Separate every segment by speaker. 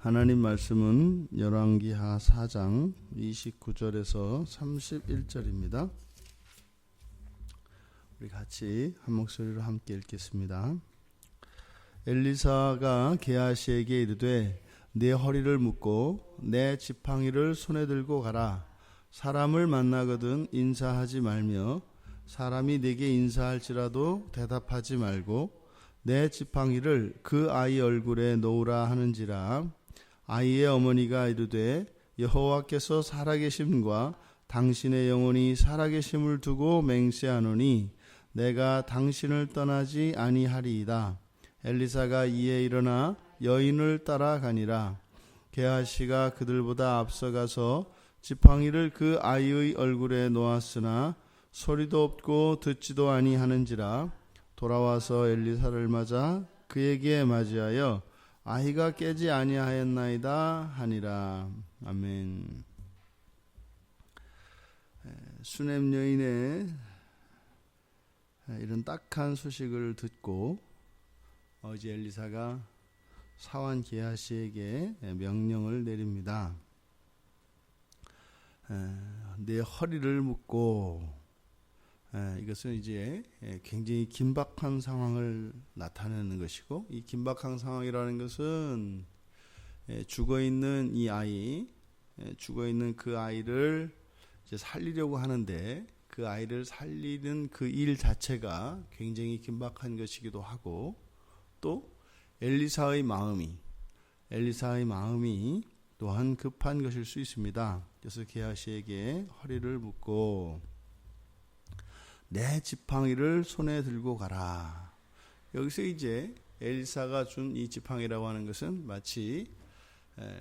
Speaker 1: 하나님 말씀은 열왕기하 4장 29절에서 31절입니다. 우리 같이 한 목소리로 함께 읽겠습니다. 엘리사가 게하시에게 이르되 내 허리를 묶고 내 지팡이를 손에 들고 가라. 사람을 만나거든 인사하지 말며 사람이 내게 인사할지라도 대답하지 말고 내 지팡이를 그 아이 얼굴에 놓으라 하는지라. 아이의 어머니가 이르되 여호와께서 살아계심과 당신의 영혼이 살아계심을 두고 맹세하노니 내가 당신을 떠나지 아니하리이다. 엘리사가 이에 일어나 여인을 따라가니라. 게하시가 그들보다 앞서가서 지팡이를 그 아이의 얼굴에 놓았으나 소리도 없고 듣지도 아니하는지라. 돌아와서 엘리사를 맞아 그에게 맞이하여 아이가 깨지 아니하였나이다 하니라. 아멘. 수넴 여인의 이런 딱한 소식을 듣고 어제 엘리사가 사환 게하시에게 명령을 내립니다. 내 허리를 묶고, 이것은 이제 굉장히 긴박한 상황을 나타내는 것이고, 이 긴박한 상황이라는 것은 죽어있는 이 아이, 죽어있는 그 아이를 이제 살리려고 하는데 그 아이를 살리는 그 일 자체가 굉장히 긴박한 것이기도 하고, 또 엘리사의 마음이 또한 급한 것일 수 있습니다. 그래서 게하시에게 허리를 묶고 내 지팡이를 손에 들고 가라. 여기서 이제 엘리사가 준 이 지팡이라고 하는 것은 마치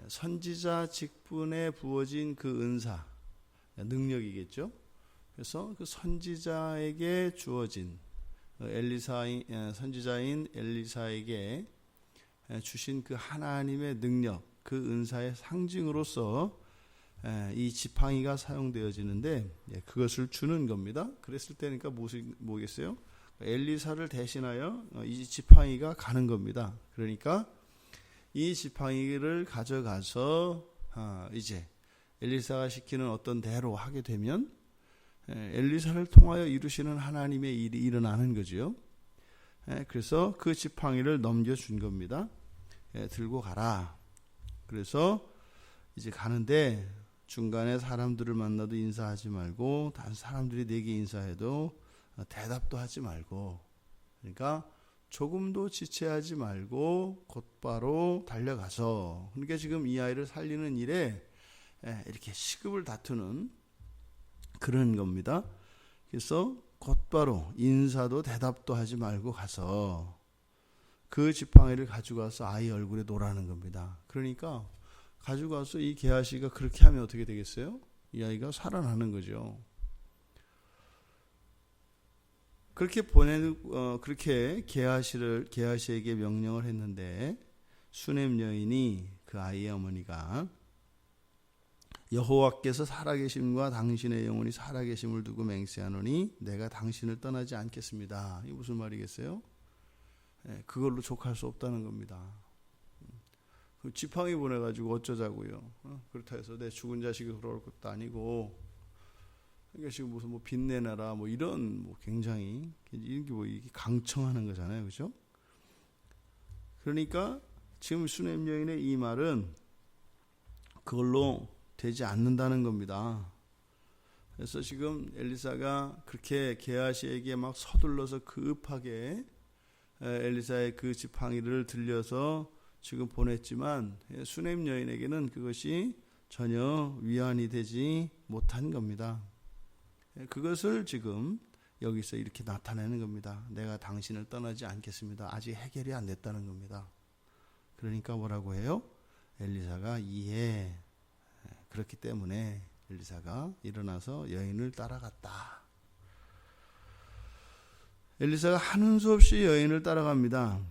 Speaker 1: 선지자 직분에 부어진 그 은사, 능력이겠죠. 그래서 그 선지자에게 주어진 선지자인 엘리사에게 주신 그 하나님의 능력, 그 은사의 상징으로서 이 지팡이가 사용되어지는데 그것을 주는 겁니다. 그랬을 때니까 뭐겠어요? 엘리사를 대신하여 이 지팡이가 가는 겁니다. 그러니까 이 지팡이를 가져가서 이제 엘리사가 시키는 어떤 대로 하게 되면 엘리사를 통하여 이루시는 하나님의 일이 일어나는 거죠. 그래서 그 지팡이를 넘겨준 겁니다. 들고 가라. 그래서 이제 가는데 중간에 사람들을 만나도 인사하지 말고 다른 사람들이 내게 인사해도 대답도 하지 말고, 그러니까 조금도 지체하지 말고 곧바로 달려가서, 그러니까 지금 이 아이를 살리는 일에 이렇게 시급을 다투는 그런 겁니다. 그래서 곧바로 인사도 대답도 하지 말고 가서 그 지팡이를 가지고 와서 아이 얼굴에 놓으라는 겁니다. 그러니까 가지고 와서 이 게하시가 그렇게 하면 어떻게 되겠어요? 이 아이가 살아나는 거죠. 그렇게 게하시에게 명령을 했는데 수넴 여인이 그 아이의 어머니가 여호와께서 살아계심과 당신의 영혼이 살아계심을 두고 맹세하노니 내가 당신을 떠나지 않겠습니다. 이게 무슨 말이겠어요? 그걸로 족할 수 없다는 겁니다. 그 지팡이 보내가지고 어쩌자고요. 그렇다 해서 내 죽은 자식이 돌아올 것도 아니고, 그러니까 지금 무슨 빚내놔라 이런 굉장히 이게 강청하는 거잖아요, 그렇죠? 그러니까 지금 수넴 여인의 이 말은 그걸로 되지 않는다는 겁니다. 그래서 지금 엘리사가 그렇게 게하시에게 막 서둘러서 급하게 엘리사의 그 지팡이를 들려서 지금 보냈지만 수넴 여인에게는 그것이 전혀 위안이 되지 못한 겁니다. 그것을 지금 여기서 이렇게 나타내는 겁니다. 내가 당신을 떠나지 않겠습니다. 아직 해결이 안 됐다는 겁니다. 그러니까 뭐라고 해요? 엘리사가 이해. 그렇기 때문에 엘리사가 일어나서 여인을 따라갔다. 엘리사가 하는 수 없이 여인을 따라갑니다.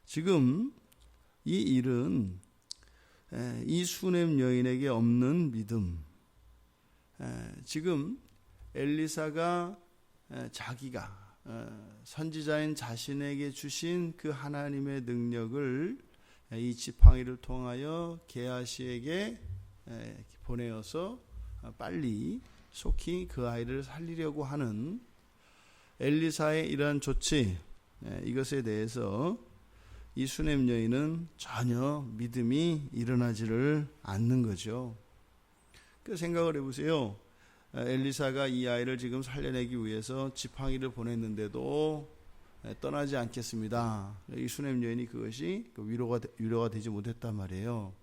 Speaker 1: 지금 이 일은 이 수넴 여인에게 없는 믿음, 지금 엘리사가 자기가 선지자인 자신에게 주신 그 하나님의 능력을 이 지팡이를 통하여 게하시에게 보내어서 빨리 속히 그 아이를 살리려고 하는 엘리사의 이러한 조치, 이것에 대해서 이 수넴 여인은 전혀 믿음이 일어나지를 않는 거죠. 그 생각을 해보세요. 엘리사가 이 아이를 지금 살려내기 위해서 지팡이를 보냈는데도 떠나지 않겠습니다. 이 수넴 여인이 그것이 위로가 되지 못했단 말이에요.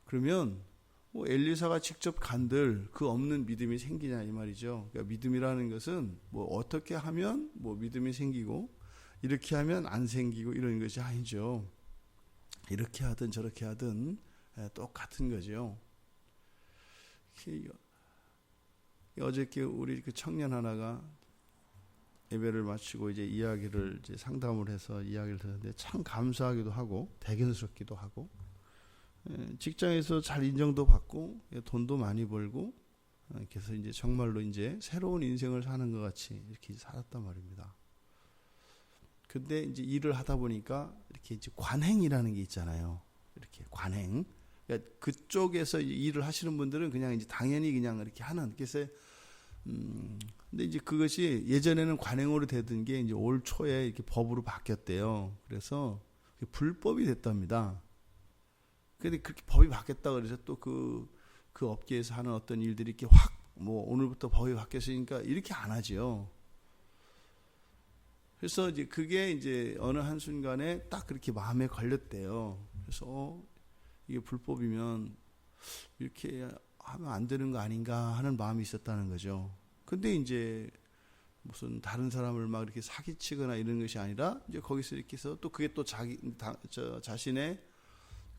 Speaker 1: 그러면 뭐 엘리사가 직접 간들 그 없는 믿음이 생기냐 이 말이죠. 그러니까 믿음이라는 것은 뭐 어떻게 하면 뭐 믿음이 생기고 이렇게 하면 안 생기고 이런 것이 아니죠. 이렇게 하든 저렇게 하든 똑같은 거죠. 어저께 우리 그 청년 하나가 예배를 마치고 이제 이야기를 이제 상담을 해서 이야기를 듣는데 참 감사하기도 하고 대견스럽기도 하고, 직장에서 잘 인정도 받고 돈도 많이 벌고, 그래서 이제 정말로 이제 새로운 인생을 사는 것 같이 이렇게 살았단 말입니다. 근데 이제 일을 하다 보니까 이렇게 이제 관행이라는 게 있잖아요. 이렇게 관행. 그러니까 그쪽에서 일을 하시는 분들은 그냥 이제 당연히 그냥 이렇게 하는. 그래서 근데 이제 그것이 예전에는 관행으로 되던 게 이제 올 초에 이렇게 법으로 바뀌었대요. 그래서 불법이 됐답니다. 근데 그렇게 법이 바뀌었다 그래서 또 그 업계에서 하는 어떤 일들이 이렇게 확 뭐 오늘부터 법이 바뀌었으니까 이렇게 안 하지요. 그래서 이제 그게 이제 어느 한순간에 딱 그렇게 마음에 걸렸대요. 그래서 이게 불법이면 이렇게 하면 안 되는 거 아닌가 하는 마음이 있었다는 거죠. 근데 이제 무슨 다른 사람을 막 이렇게 사기치거나 이런 것이 아니라 이제 거기서 이렇게 해서 또 그게 또 자신의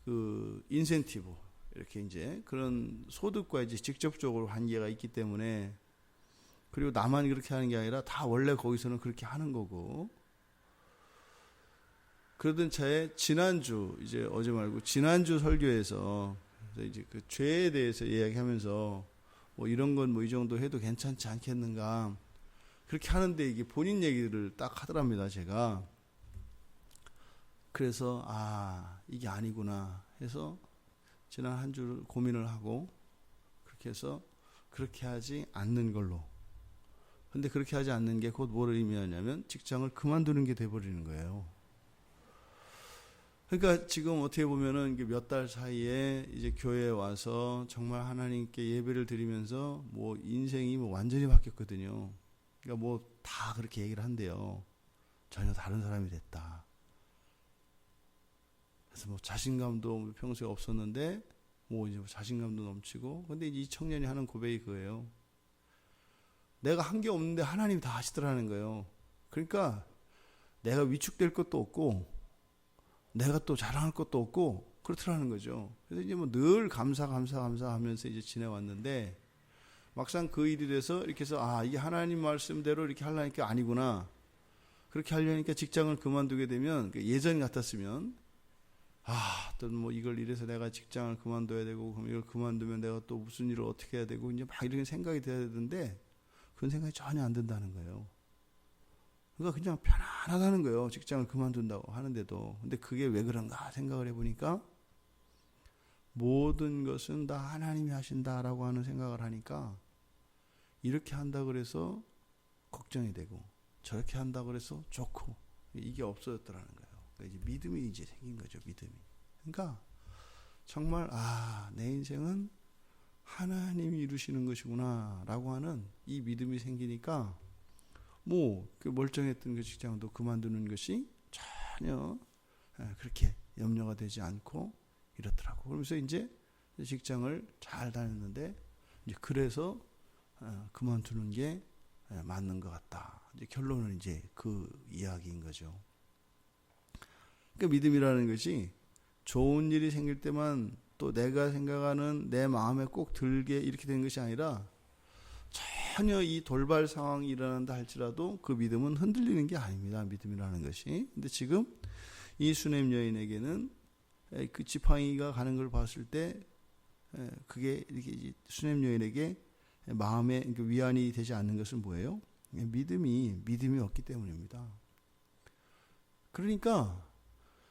Speaker 1: 그 인센티브 이렇게 이제 그런 소득과 이제 직접적으로 관계가 있기 때문에, 그리고 나만 그렇게 하는 게 아니라 다 원래 거기서는 그렇게 하는 거고. 그러던 차에 지난주 이제 어제 말고 지난주 설교에서 이제 그 죄에 대해서 이야기하면서 뭐 이런 건 뭐 이 정도 해도 괜찮지 않겠는가 그렇게 하는데 이게 본인 얘기를 딱 하더랍니다. 제가 그래서 이게 아니구나 해서 지난 한 주를 고민을 하고 그렇게 해서 그렇게 하지 않는 걸로. 근데 그렇게 하지 않는 게 곧 뭐를 의미하냐면 직장을 그만두는 게 돼버리는 거예요. 그러니까 지금 어떻게 보면은 몇 달 사이에 이제 교회에 와서 정말 하나님께 예배를 드리면서 뭐 인생이 뭐 완전히 바뀌었거든요. 그러니까 뭐 다 그렇게 얘기를 한대요. 전혀 다른 사람이 됐다. 그래서 뭐 자신감도 평소에 없었는데 뭐 이제 자신감도 넘치고. 근데 이제 이 청년이 하는 고백이 그거예요. 내가 한 게 없는데 하나님이 다 하시더라는 거예요. 그러니까 내가 위축될 것도 없고 내가 또 자랑할 것도 없고 그렇더라는 거죠. 그래서 이제 뭐 늘 감사 하면서 이제 지내왔는데 막상 그 일이 돼서 이렇게 해서 이게 하나님 말씀대로 이렇게 하려니까 아니구나. 그렇게 하려니까 직장을 그만두게 되면 예전 같았으면 또 뭐 이걸 이래서 내가 직장을 그만둬야 되고 그럼 이걸 그만두면 내가 또 무슨 일을 어떻게 해야 되고 이제 막 이런 생각이 돼야 되는데 그런 생각이 전혀 안 든다는 거예요. 그러니까 그냥 편안하다는 거예요. 직장을 그만둔다고 하는데도. 근데 그게 왜 그런가 생각을 해보니까 모든 것은 다 하나님이 하신다라고 하는 생각을 하니까 이렇게 한다 그래서 걱정이 되고 저렇게 한다 그래서 좋고 이게 없어졌더라는 거예요. 그러니까 이제 믿음이 이제 생긴 거죠. 믿음이. 그러니까 정말 내 인생은 하나님이 이루시는 것이구나 라고 하는 이 믿음이 생기니까 뭐 그 멀쩡했던 그 직장도 그만두는 것이 전혀 그렇게 염려가 되지 않고 이렇더라고. 그러면서 이제 직장을 잘 다녔는데 이제 그래서 그만두는 게 맞는 것 같다. 이제 결론은 이제 그 이야기인 거죠. 그러니까 믿음이라는 것이 좋은 일이 생길 때만 또 내가 생각하는 내 마음에 꼭 들게 이렇게 되는 것이 아니라 전혀 이 돌발 상황이 일어난다 할지라도 그 믿음은 흔들리는 게 아닙니다. 믿음이라는 것이. 근데 지금 이 수넴 여인에게는 그 지팡이가 가는 걸 봤을 때 그게 이렇게 수넴 여인에게 마음에 위안이 되지 않는 것은 뭐예요? 믿음이 없기 때문입니다. 그러니까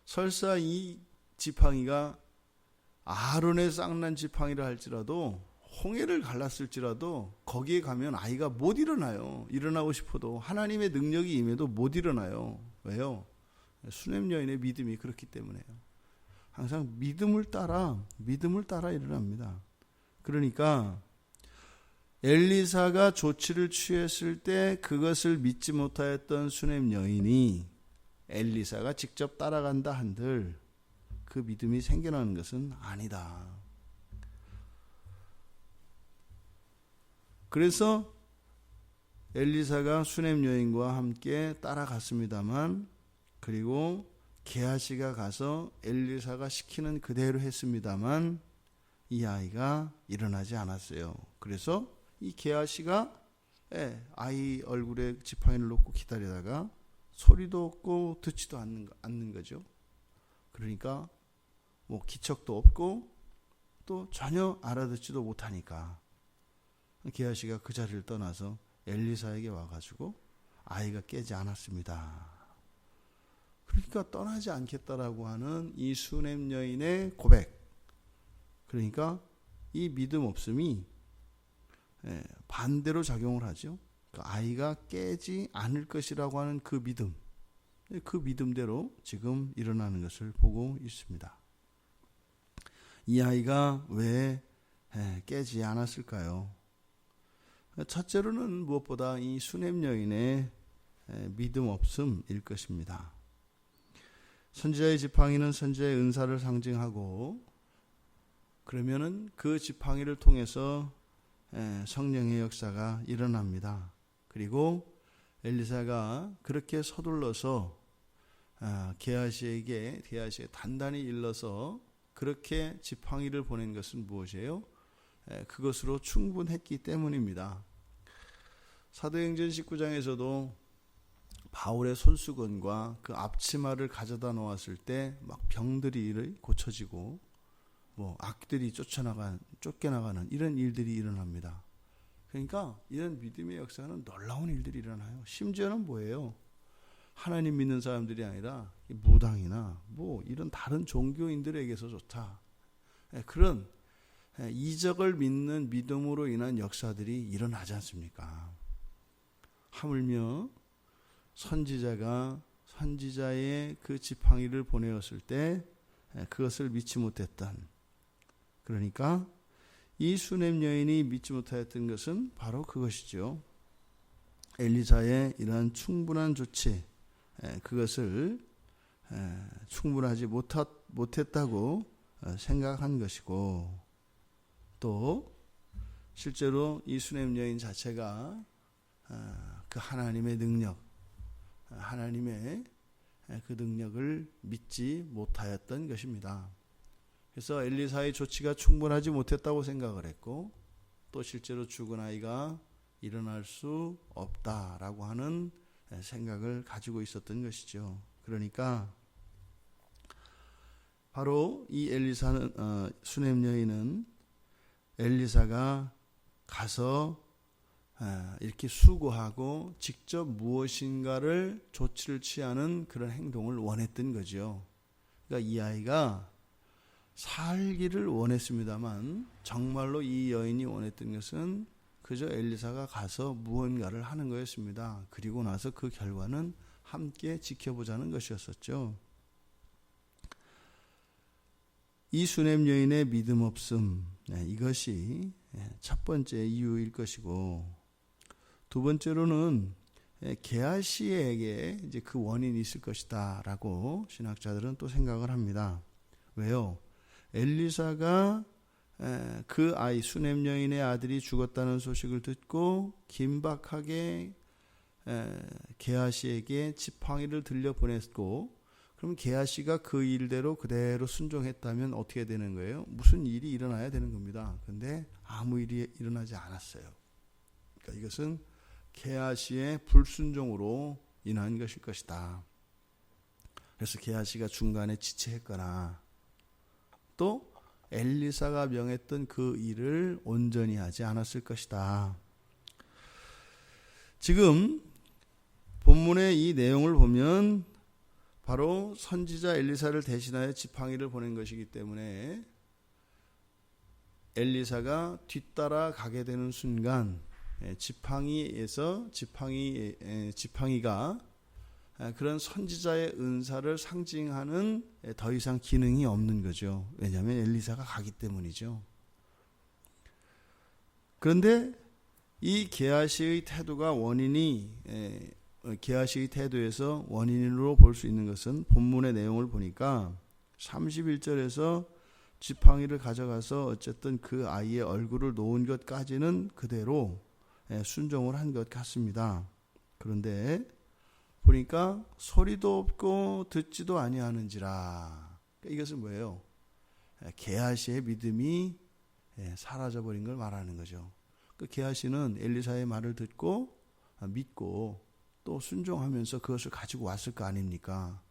Speaker 1: 설사 이 지팡이가 아론의 쌍난 지팡이라 할지라도 홍해를 갈랐을지라도 거기에 가면 아이가 못 일어나요. 일어나고 싶어도 하나님의 능력이 임해도 못 일어나요. 왜요? 수냄 여인의 믿음이 그렇기 때문에요. 항상 믿음을 따라 일어납니다. 그러니까 엘리사가 조치를 취했을 때 그것을 믿지 못하였던 수냄 여인이 엘리사가 직접 따라간다 한들 그 믿음이 생겨나는 것은 아니다. 그래서 엘리사가 수냄 여인과 함께 따라갔습니다만, 그리고 게하시가 가서 엘리사가 시키는 그대로 했습니다만 이 아이가 일어나지 않았어요. 그래서 이 게하시가 아이 얼굴에 지팡이를 놓고 기다리다가 소리도 없고 듣지도 않는 거죠. 그러니까 뭐 기척도 없고 또 전혀 알아듣지도 못하니까 게하시가 그 자리를 떠나서 엘리사에게 와가지고 아이가 깨지 않았습니다. 그러니까 떠나지 않겠다라고 하는 이 수냄 여인의 고백, 그러니까 이 믿음 없음이 반대로 작용을 하죠. 아이가 깨지 않을 것이라고 하는 그 믿음, 그 믿음대로 지금 일어나는 것을 보고 있습니다. 이 아이가 왜 깨지 않았을까요? 첫째로는 무엇보다 이 수냄 여인의 믿음 없음일 것입니다. 선지자의 지팡이는 선지자의 은사를 상징하고, 그러면은 그 지팡이를 통해서 성령의 역사가 일어납니다. 그리고 엘리사가 그렇게 서둘러서 게하시에게 단단히 일러서 그렇게 지팡이를 보낸 것은 무엇이에요? 그것으로 충분했기 때문입니다. 사도행전 19장에서도 바울의 손수건과 그 앞치마를 가져다 놓았을 때 막 병들이 고쳐지고 뭐 악들이 쫓겨나가는 이런 일들이 일어납니다. 그러니까 이런 믿음의 역사는 놀라운 일들이 일어나요. 심지어는 뭐예요? 하나님 믿는 사람들이 아니라 무당이나 뭐 이런 다른 종교인들에게서조차 그런 이적을 믿는 믿음으로 인한 역사들이 일어나지 않습니까? 하물며 선지자의 그 지팡이를 보내었을 때 그것을 믿지 못했던, 그러니까 이 수냄 여인이 믿지 못하였던 것은 바로 그것이죠. 엘리사의 이러한 충분한 조치, 그것을 충분하지 못했다고 생각한 것이고, 또 실제로 이 수냄 여인 자체가 그 하나님의 능력, 하나님의 그 능력을 믿지 못하였던 것입니다. 그래서 엘리사의 조치가 충분하지 못했다고 생각을 했고, 또 실제로 죽은 아이가 일어날 수 없다라고 하는 생각을 가지고 있었던 것이죠. 그러니까 바로 이 수냄 여인은 엘리사가 가서 이렇게 수고하고 직접 무엇인가를 조치를 취하는 그런 행동을 원했던 거죠. 그러니까 이 아이가 살기를 원했습니다만 정말로 이 여인이 원했던 것은 그저 엘리사가 가서 무언가를 하는 거였습니다. 그리고 나서 그 결과는 함께 지켜보자는 것이었었죠. 이 수냄 여인의 믿음 없음, 이것이 첫 번째 이유일 것이고, 두 번째로는 게하시에게 이제 그 원인이 있을 것이다라고 신학자들은 또 생각을 합니다. 왜요? 엘리사가 그 아이 수냄 여인의 아들이 죽었다는 소식을 듣고 긴박하게 게하시에게 지팡이를 들려 보냈고, 그럼 게하시가 그 일대로 그대로 순종했다면 어떻게 되는 거예요? 무슨 일이 일어나야 되는 겁니다. 그런데 아무 일이 일어나지 않았어요. 그러니까 이것은 게하시의 불순종으로 인한 것일 것이다. 그래서 게하시가 중간에 지체했거나 또 엘리사가 명했던 그 일을 온전히 하지 않았을 것이다. 지금 본문의 이 내용을 보면 바로 선지자 엘리사를 대신하여 지팡이를 보낸 것이기 때문에 엘리사가 뒤따라 가게 되는 순간 지팡이가 그런 선지자의 은사를 상징하는 더 이상 기능이 없는 거죠. 왜냐하면 엘리사가 가기 때문이죠. 그런데 이 게하시의 태도가 게하시의 태도에서 원인으로 볼 수 있는 것은 본문의 내용을 보니까 31절에서 지팡이를 가져가서 어쨌든 그 아이의 얼굴을 놓은 것까지는 그대로 순종을 한 것 같습니다. 그런데 보니까 소리도 없고 듣지도 아니하는지라. 이것은 뭐예요? 게하시의 믿음이 사라져버린 걸 말하는 거죠. 그 게하시는 엘리사의 말을 듣고 믿고 또 순종하면서 그것을 가지고 왔을 거 아닙니까?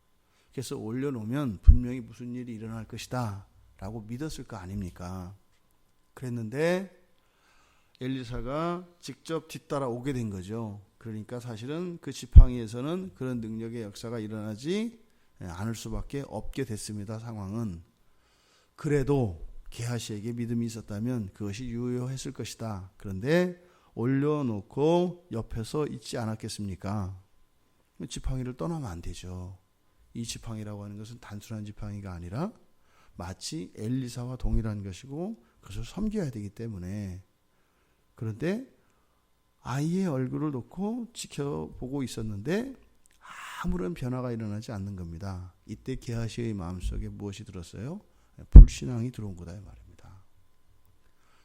Speaker 1: 그래서 올려놓으면 분명히 무슨 일이 일어날 것이다 라고 믿었을 거 아닙니까? 그랬는데 엘리사가 직접 뒤따라 오게 된 거죠. 그러니까 사실은 그 지팡이에서는 그런 능력의 역사가 일어나지 않을 수밖에 없게 됐습니다. 상황은. 그래도 게하시에게 믿음이 있었다면 그것이 유효했을 것이다. 그런데 올려놓고 옆에서 있지 않았겠습니까? 지팡이를 떠나면 안 되죠. 이 지팡이라고 하는 것은 단순한 지팡이가 아니라 마치 엘리사와 동일한 것이고 그것을 섬겨야 되기 때문에. 그런데 아이의 얼굴을 놓고 지켜보고 있었는데 아무런 변화가 일어나지 않는 겁니다. 이때 게하시의 마음속에 무엇이 들었어요? 불신앙이 들어온 거다 이 말입니다.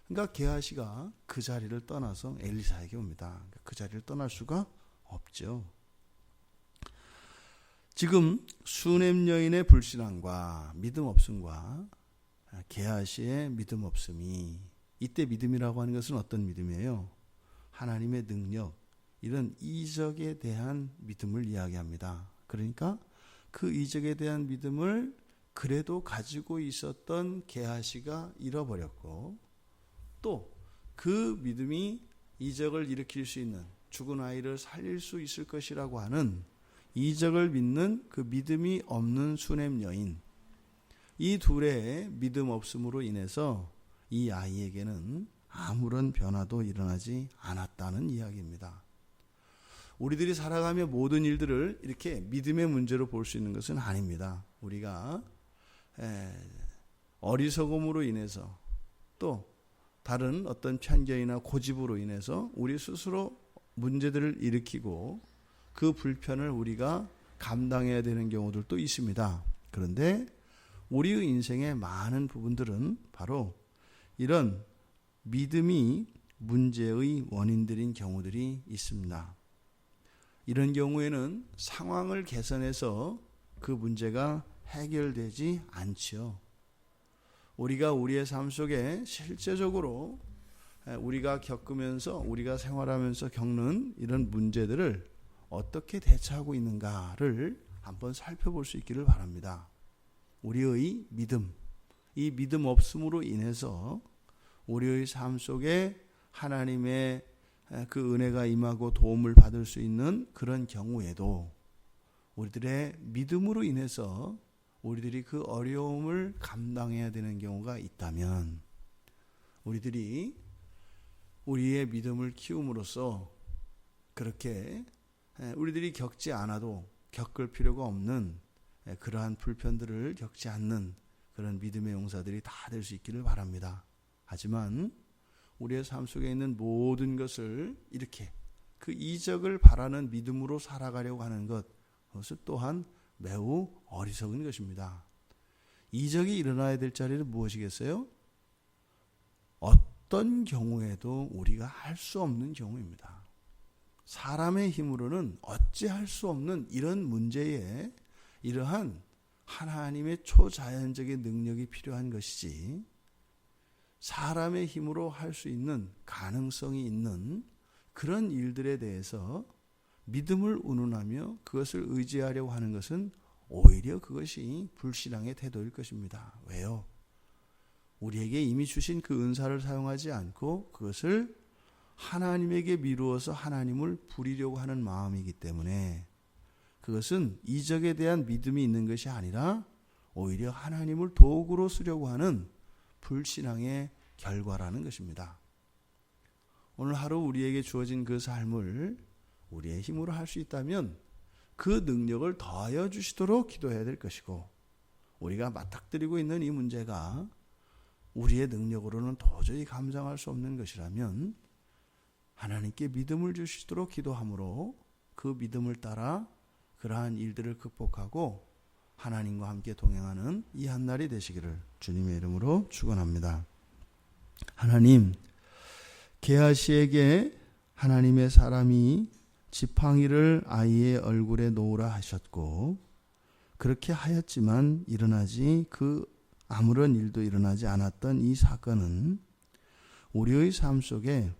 Speaker 1: 그러니까 게하시가 그 자리를 떠나서 엘리사에게 옵니다. 그 자리를 떠날 수가 없죠. 지금 수넴 여인의 불신앙과 믿음 없음과 게하시의 믿음 없음이, 이때 믿음이라고 하는 것은 어떤 믿음이에요? 하나님의 능력, 이런 이적에 대한 믿음을 이야기합니다. 그러니까 그 이적에 대한 믿음을 그래도 가지고 있었던 게하시가 잃어버렸고, 또 그 믿음이 이적을 일으킬 수 있는, 죽은 아이를 살릴 수 있을 것이라고 하는 이적을 믿는 그 믿음이 없는 수넴 여인, 이 둘의 믿음 없음으로 인해서 이 아이에게는 아무런 변화도 일어나지 않았다는 이야기입니다. 우리들이 살아가며 모든 일들을 이렇게 믿음의 문제로 볼 수 있는 것은 아닙니다. 우리가 어리석음으로 인해서 또 다른 어떤 편견이나 고집으로 인해서 우리 스스로 문제들을 일으키고 그 불편을 우리가 감당해야 되는 경우들도 있습니다. 그런데 우리의 인생의 많은 부분들은 바로 이런 믿음이 문제의 원인들인 경우들이 있습니다. 이런 경우에는 상황을 개선해서 그 문제가 해결되지 않지요. 우리가 우리의 삶 속에 실제적으로 우리가 겪으면서, 우리가 생활하면서 겪는 이런 문제들을 어떻게 대처하고 있는가를 한번 살펴볼 수 있기를 바랍니다. 우리의 믿음, 이 믿음 없음으로 인해서 우리의 삶 속에 하나님의 그 은혜가 임하고 도움을 받을 수 있는 그런 경우에도 우리들의 믿음으로 인해서 우리들이 그 어려움을 감당해야 되는 경우가 있다면, 우리들이 우리의 믿음을 키움으로써 그렇게 우리들이 겪지 않아도 겪을 필요가 없는 그러한 불편들을 겪지 않는 그런 믿음의 용사들이 다 될 수 있기를 바랍니다. 하지만 우리의 삶 속에 있는 모든 것을 이렇게 그 이적을 바라는 믿음으로 살아가려고 하는 것, 그것은 또한 매우 어리석은 것입니다. 이적이 일어나야 될 자리는 무엇이겠어요? 어떤 경우에도 우리가 할 수 없는 경우입니다. 사람의 힘으로는 어찌할 수 없는 이런 문제에 이러한 하나님의 초자연적인 능력이 필요한 것이지, 사람의 힘으로 할 수 있는 가능성이 있는 그런 일들에 대해서 믿음을 운운하며 그것을 의지하려고 하는 것은 오히려 그것이 불신앙의 태도일 것입니다. 왜요? 우리에게 이미 주신 그 은사를 사용하지 않고 그것을 하나님에게 미루어서 하나님을 부리려고 하는 마음이기 때문에 그것은 이적에 대한 믿음이 있는 것이 아니라 오히려 하나님을 도구로 쓰려고 하는 불신앙의 결과라는 것입니다. 오늘 하루 우리에게 주어진 그 삶을 우리의 힘으로 할 수 있다면 그 능력을 더하여 주시도록 기도해야 될 것이고, 우리가 맞닥뜨리고 있는 이 문제가 우리의 능력으로는 도저히 감당할 수 없는 것이라면 하나님께 믿음을 주시도록 기도함으로 그 믿음을 따라 그러한 일들을 극복하고 하나님과 함께 동행하는 이 한날이 되시기를 주님의 이름으로 축원합니다. 하나님, 게하시에게 하나님의 사람이 지팡이를 아이의 얼굴에 놓으라 하셨고, 그렇게 하였지만 아무런 일도 일어나지 않았던 이 사건은 우리의 삶 속에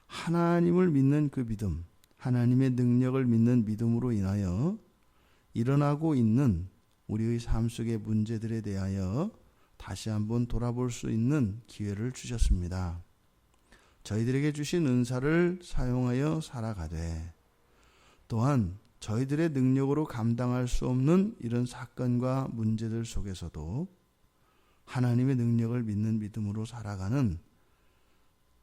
Speaker 1: 하나님을 믿는 그 믿음, 하나님의 능력을 믿는 믿음으로 인하여 일어나고 있는 우리의 삶 속의 문제들에 대하여 다시 한번 돌아볼 수 있는 기회를 주셨습니다. 저희들에게 주신 은사를 사용하여 살아가되, 또한 저희들의 능력으로 감당할 수 없는 이런 사건과 문제들 속에서도 하나님의 능력을 믿는 믿음으로 살아가는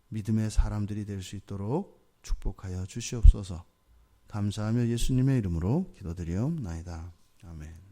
Speaker 1: 믿음의 사람들이 될 수 있도록 축복하여 주시옵소서. 감사하며 예수님의 이름으로 기도드리옵나이다. 아멘.